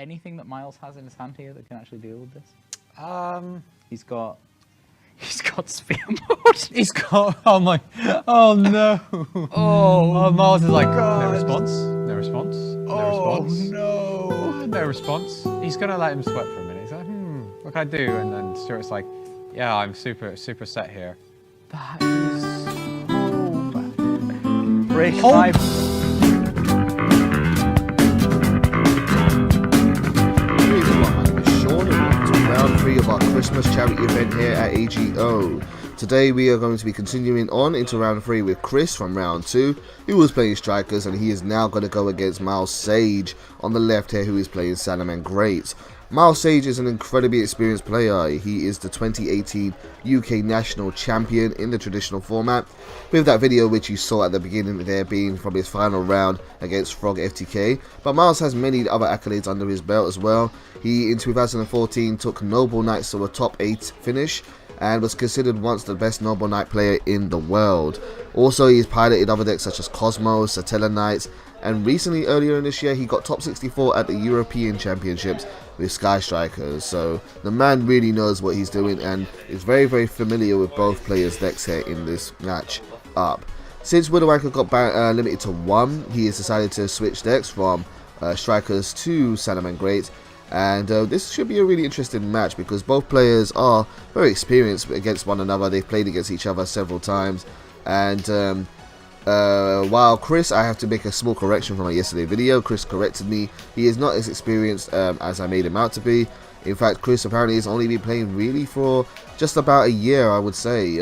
anything that Miles has in his hand here that can actually deal with this? He's got Sphere Mode. He's got, oh my, oh no. Oh, Miles is like, God. no response, no response, no response. No. No response. He's gonna let him sweat for a minute. He's like, what can I do? And then Stuart's like, yeah, I'm super set here. That is so bad. Break Oh. 5. Round 3 of our Christmas charity event here at AGO. Today we are going to be continuing on into round 3 with Chris from round 2, who was playing Strikers, and he is now going to go against Miles Sage on the left here, who is playing Salamangreat. Miles Sage is an incredibly experienced player. He is the 2018 UK National Champion in the traditional format, with that video which you saw at the beginning there being from his final round against Frog FTK. But Miles has many other accolades under his belt as well. He in 2014 took Noble Knights to a top 8 finish and was considered once the best Noble Knight player in the world. Also, he's piloted other decks such as Cosmos, Satella Knights, and recently, earlier in this year, he got top 64 at the European Championships with Sky Strikers. So the man really knows what he's doing and is very, very familiar with both players' decks here in this match up. Since Widowmaker got limited to 1, he has decided to switch decks from Strikers to Salamangreat. And this should be a really interesting match because both players are very experienced against one another. They've played against each other several times. And while Chris, I have to make a small correction from my yesterday video. Chris corrected me. He is not as experienced as I made him out to be. In fact, Chris apparently has only been playing really for just about a year, I would say.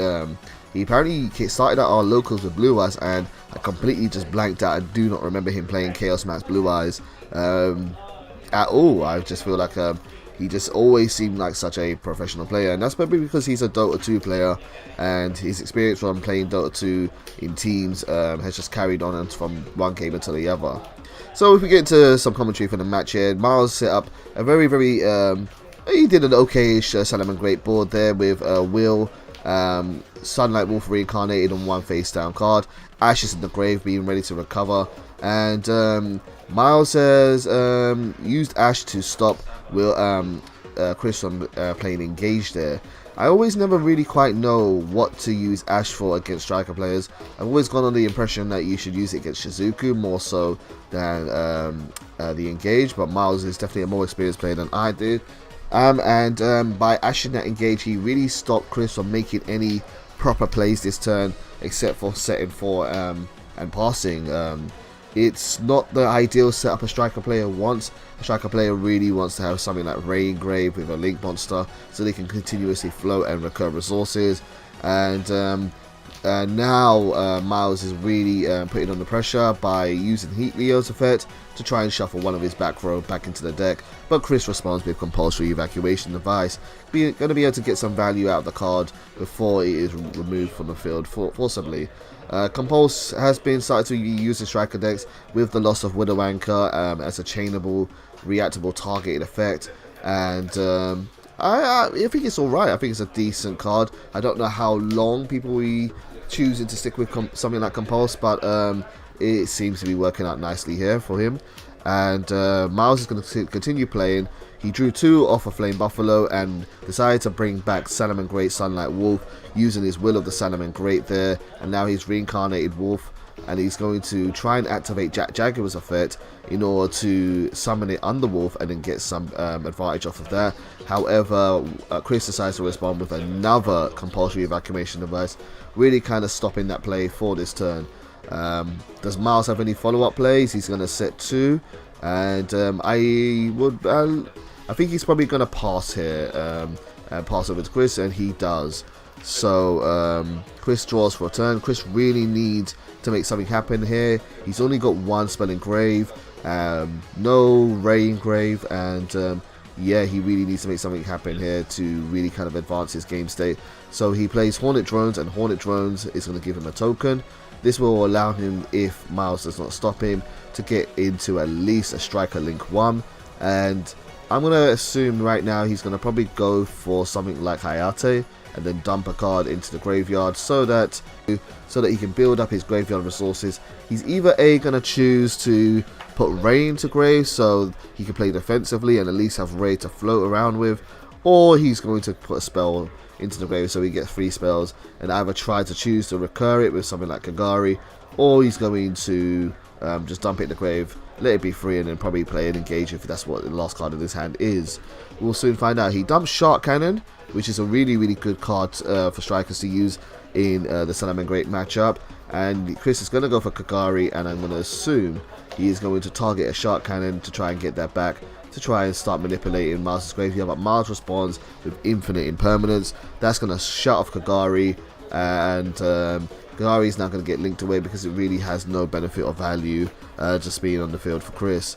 He apparently started out our locals with Blue Eyes, and I completely just blanked out. I do not remember him playing Chaos Max Blue Eyes at all. I just feel like he just always seemed like such a professional player, and that's probably because he's a Dota 2 player and his experience from playing Dota 2 in teams has just carried on from one game until the other. So if we get into some commentary for the match here, Miles set up a very, very he did an okay-ish Salamangreat board there with Will, Sunlight Wolf reincarnated on one face down card, Ashes in the grave being ready to recover, and Miles has used Ash to stop Chris from playing Engage there. I always never really quite know what to use Ash for against Striker players. I've always gone on the impression that you should use it against Shizuku more so than the Engage, but Miles is definitely a more experienced player than I did. And by ashing that Engage, he really stopped Chris from making any proper plays this turn, except for setting 4 and passing. It's not the ideal setup a Striker player wants. A Striker player really wants to have something like Ray Engrave with a Link Monster so they can continuously float and recur resources. And now Miles is really putting on the pressure by using Heat Leo's effect to try and shuffle one of his back row back into the deck, but Chris responds with Compulsory Evacuation device, going to be able to get some value out of the card before it is removed from the field forcibly. Compulse has been started to be used in Striker decks with the loss of Widow Anchor as a chainable, reactable targeted effect, and I think it's alright. I think it's a decent card. I don't know how long people will be choosing to stick with something like Compulse, but it seems to be working out nicely here for him. And Miles is going to continue playing. He drew 2 off of Flame Buffalo and decided to bring back Salamangreat Sunlight Wolf using his Will of the Salamangreat there, and now he's reincarnated Wolf, and he's going to try and activate Jack Jaguar's effect in order to summon it under Wolf and then get some advantage off of that. However, Chris decides to respond with another Compulsory Evacuation device, really kind of stopping that play for this turn. Does Miles have any follow-up plays? He's going to set 2, and I think he's probably going to pass here and pass over to Chris, and he does. So Chris draws for a turn. Chris really needs to make something happen here. He's only got 1 spell Engrave, no Ray Engrave, and yeah, he really needs to make something happen here to really kind of advance his game state. So he plays Hornet Drones, and Hornet Drones is going to give him a token. This will allow him, if Miles does not stop him, to get into at least a Striker Link 1, and I'm going to assume right now he's going to probably go for something like Hayate and then dump a card into the graveyard so that he can build up his graveyard resources. He's either A, going to choose to put Ray into grave so he can play defensively and at least have Ray to float around with, or he's going to put a spell into the grave so he gets 3 spells and either try to choose to recur it with something like Kagari, or he's going to just dump it in the grave, let it be free, and then probably play and engage if that's what the last card in his hand is. We'll soon find out. He dumps Shark Cannon, which is a really good card for strikers to use in the Salamangreat matchup, and Chris is going to go for Kagari, and I'm going to assume he is going to target a Shark Cannon to try and get that back, to try and start manipulating Miles' graveyard, but Miles responds with infinite impermanence. That's going to shut off Kagari, and Kagari is now going to get linked away because it really has no benefit or value just being on the field for Chris.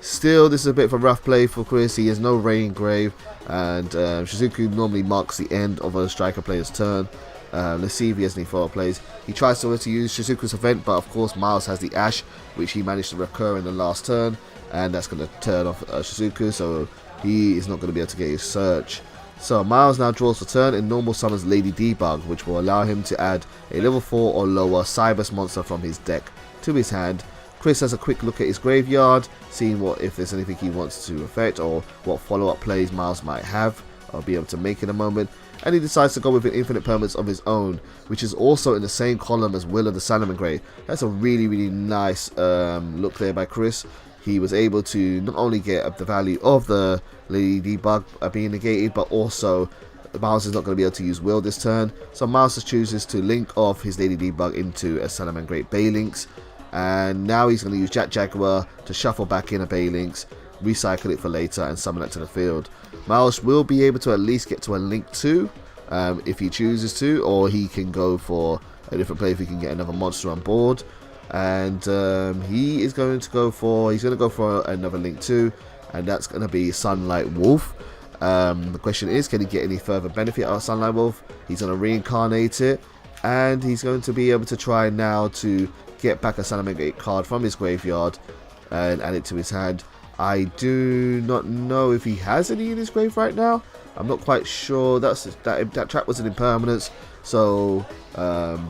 Still, this is a bit of a rough play for Chris. He has no Ray in grave, and Shizuku normally marks the end of a striker player's turn. Let's see if he has any follow-up plays. He tries to use Shizuku's event, but of course Miles has the Ash, which he managed to recur in the last turn, and that's going to turn off Shizuku, so he is not going to be able to get his search. So Miles now draws for turn and normal summons Lady Debug, which will allow him to add a level 4 or lower Cybus monster from his deck to his hand. Chris has a quick look at his graveyard, seeing if there's anything he wants to affect or what follow-up plays Miles might have or be able to make in a moment, and he decides to go with an infinite permanence of his own, which is also in the same column as Will of the Salamangreat. That's a really nice look there by Chris. He was able to not only get the value of the Lady Debug being negated, but also Miles is not going to be able to use Will this turn, so Miles just chooses to link off his Lady Debug into a Salamangreat Baylynx. And now he's going to use Jack Jaguar to shuffle back in a Baylynx, recycle it for later, and summon it to the field. Miles will be able to at least get to a Link 2 if he chooses to, or he can go for a different play if he can get another monster on board. And he's going to go for another Link 2, and that's going to be Sunlight Wolf. The question is, can he get any further benefit out of Sunlight Wolf? He's going to reincarnate it, and he's going to be able to try now to get back a Salamangreat card from his graveyard and add it to his hand. I do not know if he has any in his grave right now. I'm not quite sure. That trap was an impermanence, so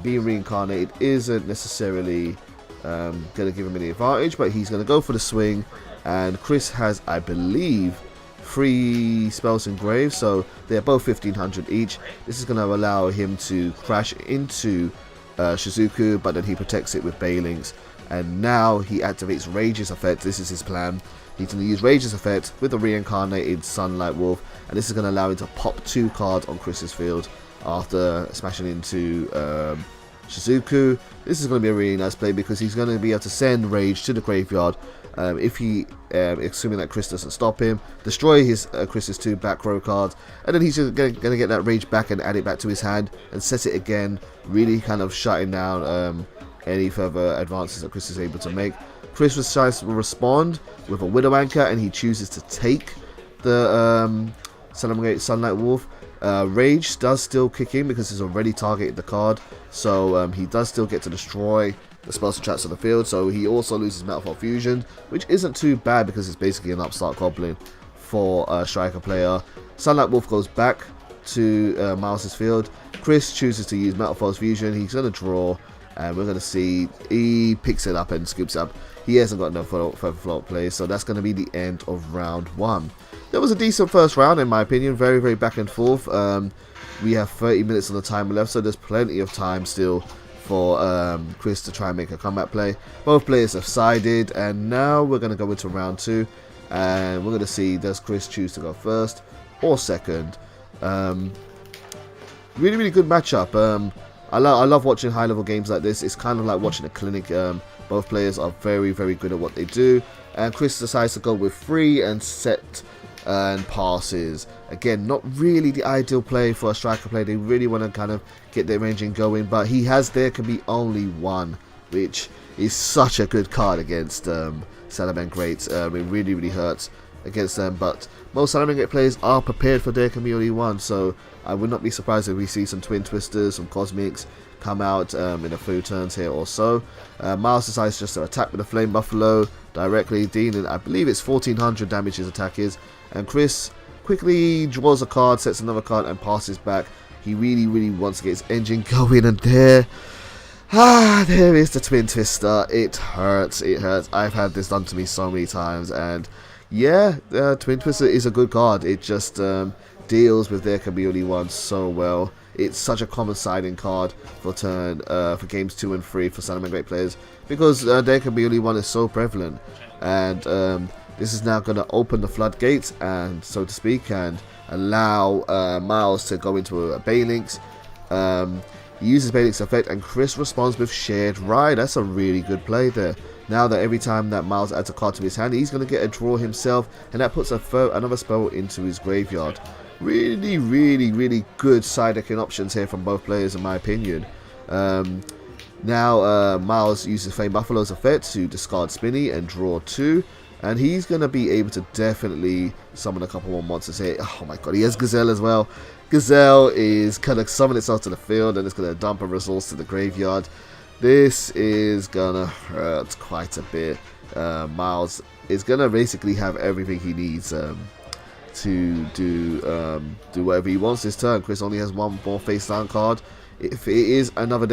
being reincarnated isn't necessarily going to give him any advantage, but he's going to go for the swing, and Chris has, I believe, 3 spells in grave, so they're both 1500 each. This is going to allow him to crash into Shizuku, but then he protects it with Baylynx, and now he activates Rage's effect. This is his plan. He's going to use Rage's effect with a reincarnated Sunlight Wolf, and this is going to allow him to pop 2 cards on Chris's field after smashing into Shizuku. This is going to be a really nice play because he's going to be able to send Rage to the graveyard if he, assuming that Chris doesn't stop him, destroy his Chris's 2 back row cards, and then he's just going to get that Rage back and add it back to his hand and set it again, really kind of shutting down any further advances that Chris is able to make. Chris decides to respond with a Widow Anchor, and he chooses to take the Salamangreat Sunlight Wolf. Rage does still kick in because he's already targeted the card, so he does still get to destroy the spells and traps on the field, so he also loses Metalfall Fusion, which isn't too bad because it's basically an upstart goblin for a striker player. Sunlight Wolf goes back to Miles' field. Chris chooses to use Metalfall's Fusion. He's going to draw, and we're going to see he picks it up and scoops up. He hasn't got no further follow-up plays, so that's going to be the end of round 1. That was a decent first round in my opinion, very back and forth. We have 30 minutes on the timer left, so there's plenty of time still for Chris to try and make a comeback play. Both players have sided, and now we're going to go into round 2, and we're going to see, does Chris choose to go first or second. Really good matchup. I love watching high level games like this. It's kind of like watching a clinic. Both players are very good at what they do, and Chris decides to go with 3 and set and passes. Again, not really the ideal play for a striker play. They really want to kind of get their engine going, but he has there can be only 1, which is such a good card against Salamangreat. It really hurts against them, but most Salamangreat players are prepared for there can be only 1, so I would not be surprised if we see some Twin Twisters, some Cosmics come out in a few turns here or so. Miles decides just to attack with a Flame Buffalo directly, dealing, I believe it's 1400 damage his attack is, and Chris quickly draws a card, sets another card, and passes back. He really wants to get his engine going, and there There is the Twin Twister. It hurts, it hurts. I've had this done to me so many times, and yeah, Twin Twister is a good card. It just deals with There Can Be Only One so well. It's such a common siding card for for games 2 and 3 for Salamangreat players, because There Can Be Only One is so prevalent, and this is now going to open the floodgates, and so to speak, and allow Miles to go into a Baylinks. He uses Baylink's effect, and Chris responds with Shared Ride. That's a really good play there. Now that every time that Miles adds a card to his hand, he's going to get a draw himself, and that puts another spell into his graveyard. Really, really, really good side decking options here from both players, in my opinion. Now Miles uses Flame Buffalo's effect to discard Spinny and draw 2. And he's going to be able to definitely summon a couple more monsters here. Oh my god, he has Gazelle as well. Gazelle is going to summon itself to the field, and it's going to dump a resource to the graveyard. This is going to hurt quite a bit. Miles is going to basically have everything he needs to do whatever he wants this turn. Chris only has one more face down card. If it is another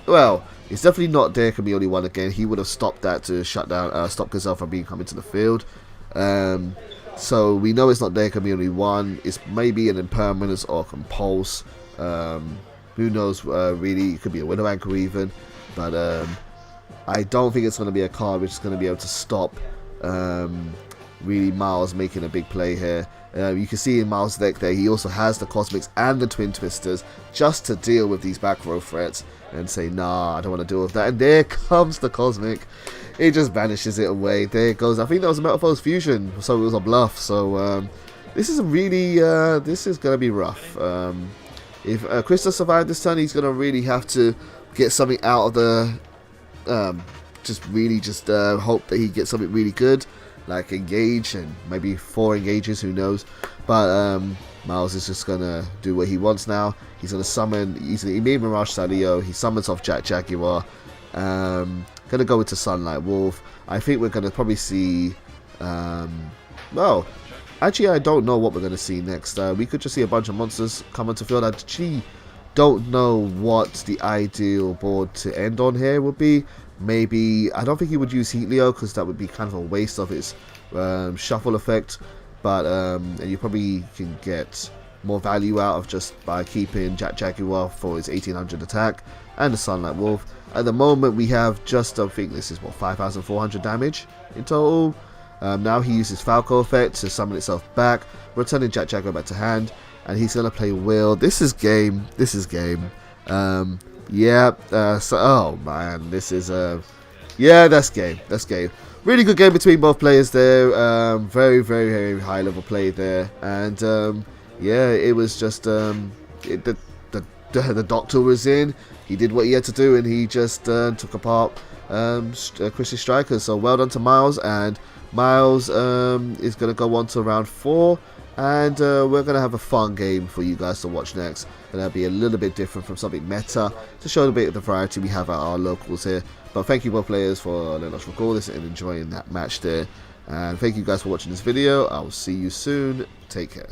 well, it's definitely not There Can Be Only One again. He would have stopped that to shut down, stop Gazelle from coming to the field. So we know it's not There Can Be Only One. It's maybe an Impermanence or Compulse. Who knows? Really, it could be a Widow Anchor even. But I don't think it's going to be a card which is going to be able to stop really Miles making a big play here. You can see in Miles' deck there, he also has the Cosmics and the Twin Twisters just to deal with these back row threats and say, nah, I don't want to deal with that. And there comes the Cosmic. It just banishes it away. There it goes. I think that was a Metamorphose Fusion, so it was a bluff. So this is really, this is going to be rough. If Chris does survive this turn, he's going to really have to get something out of the, just hope that he gets something really good, like Engage, and maybe 4 engages, who knows. But Miles is just gonna do what he wants now. He's gonna summon, he made Mirage Salio, he summons off Jaguar, gonna go into Sunlight Wolf. I think we're gonna probably see, well, actually I don't know what we're gonna see next. We could just see a bunch of monsters come onto field. I actually don't know what the ideal board to end on here would be. Maybe, I don't think he would use Heatleo, because that would be kind of a waste of his shuffle effect. But and you probably can get more value out of just by keeping Jaguar for his 1800 attack and the Sunlight Wolf. At the moment we have just, I think this is what, 5,400 damage in total. Now he uses Falco effect to summon itself back, returning Jaguar back to hand, and he's gonna play Will. This is game. This is game. Yeah, so, oh man, this is yeah, that's game. That's game. Really good game between both players there. Very, very, very high level play there, and yeah, it was just the Doctor was in. He did what he had to do, and he just took apart Chris's strikers. So well done to Miles, and Miles is going to go on to round 4. And we're going to have a fun game for you guys to watch next. And that'll be a little bit different from something meta, to show a bit of the variety we have at our locals here. But thank you both players for letting us record this and enjoying that match there. And thank you guys for watching this video. I will see you soon. Take care.